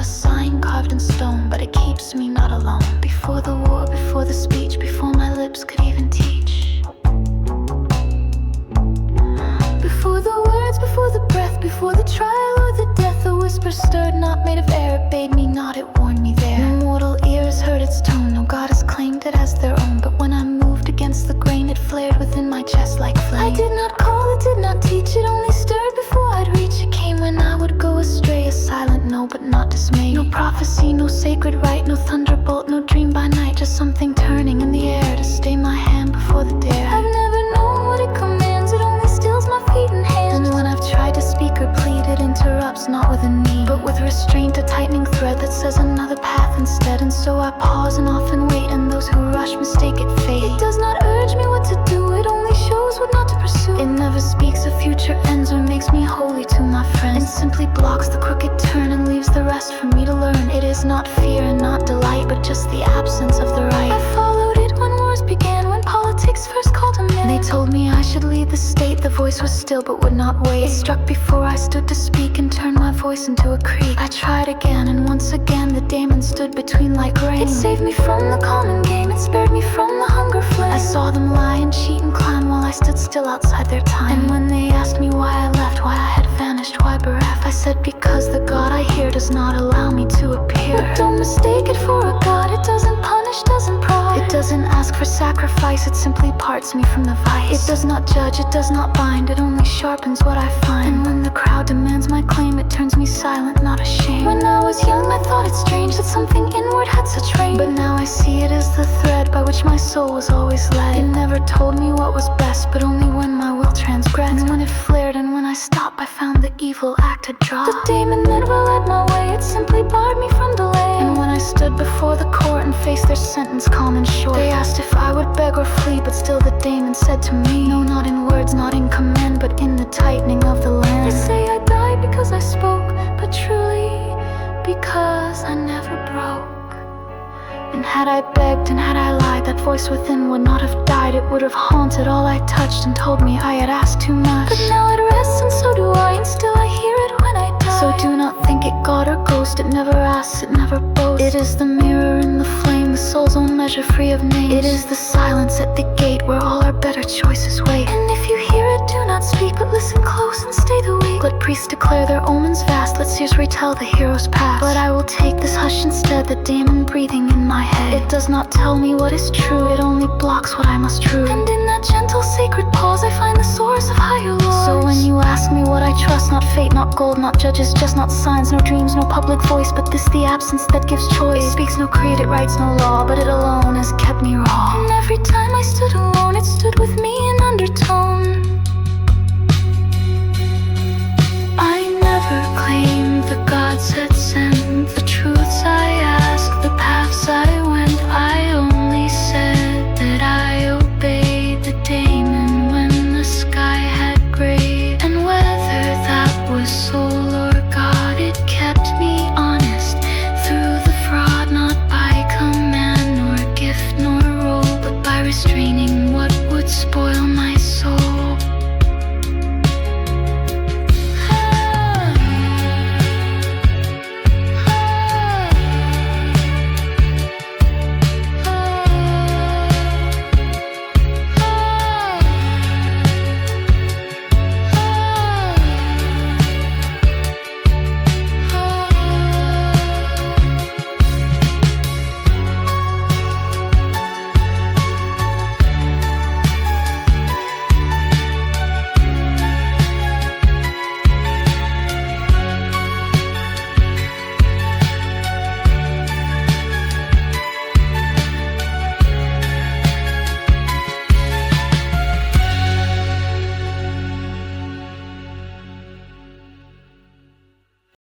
not a sign carved in stone, but it keeps me not alone. Before the war, before the speech, before my lips could even teach. Before the words, before the breath, before the trial or the death, a whisper stirred, not made of air. It bade me not, it warned me there. No mortal ear has heard its tone, no god has claimed it as their own. But when I moved against the grain, it flared within my chest like flame. I did not call, it did not teach, it only stirred before I'd reach. It came when I would go astray, a silent no but not dismay. No prophecy, no sacred rite, no thunderbolt, no dream by night. Just something turning in the air to stay my hand before the dare. I've never known what it commands, it only stills my feet and hands. And when I've tried to speak or plead, it interrupts, not with a need, but with restraint, a tightening thread that says another path instead. And so I pause and often wait, and those who rush mistake it fate. It does not urge me what to do, it only shows what not to pursue. It never speaks of future ends or makes me holy to my friends. It simply blocks the crooked turn and leaves the rest for me to learn. It is not fear and not delight, but just the absence of the right. I followed it when wars began, when politics first called a man. They told me I should lead the state, the voice was still but would not wait. It struck before I stood to speak and turned my voice into a creek. I tried again, and once again the daemon stood between like rain. It saved me from the common game, it spared me from the hunger flame. I saw them lie and cheat and climb while I stood still outside their time. And when they asked me why I left, why I had vanished, why bereft, I said because the God I hear does not allow me to appear. But don't mistake it for a God, it doesn't punish, doesn't prod. It doesn't ask for sacrifice, it simply parts me from the vice. It does not judge, it does not bind, it only sharpens what I find. And when the crowd demands my claim, it turns me silent, not ashamed. When I was young I thought it strange that something inward had such range, but now I see it as the thread by which my soul was always led. It never told me what was best, but only when my will transgressed. And when it flared and when I stopped, I found the evil act had dropped. The daemon never led my way, it simply barred me from delay. And when I stood before the court and faced their sentence calm and short, they asked if I would beg or flee, but still the daemon said to me, no, not in words, not in command, but in the tightening of the land. They say I died because I spoke, but truly because I never broke. And had I begged and had I lied, that voice within would not have died. It would have haunted all I touched and told me I had asked too much. But now it rests and so do I, and still I hear it when I die. So do not think it God or ghost, it never asks, it never boasts. It is the mirror in the flame, the soul's own measure free of names. It is the silence at the gate where all our better choices wait. And if you hear it, do not speak, but listen close and stay the weak. Let priests declare their omens vast, let seers retell the hero's past. But I will take this hush instead, the daemon breathing in my head. It does not tell me what is true, it only blocks what I must prove. And in that gentle sacred pause I find the source of higher laws. So when you ask me what I trust, not fate, not gold, not judges, just not signs, no dreams, no public voice, but this the absence that gives choice. It speaks no creed, it writes no law, but it alone has kept me raw. And every time I stood alone, it stood with me in undertone. I never claimed the gods had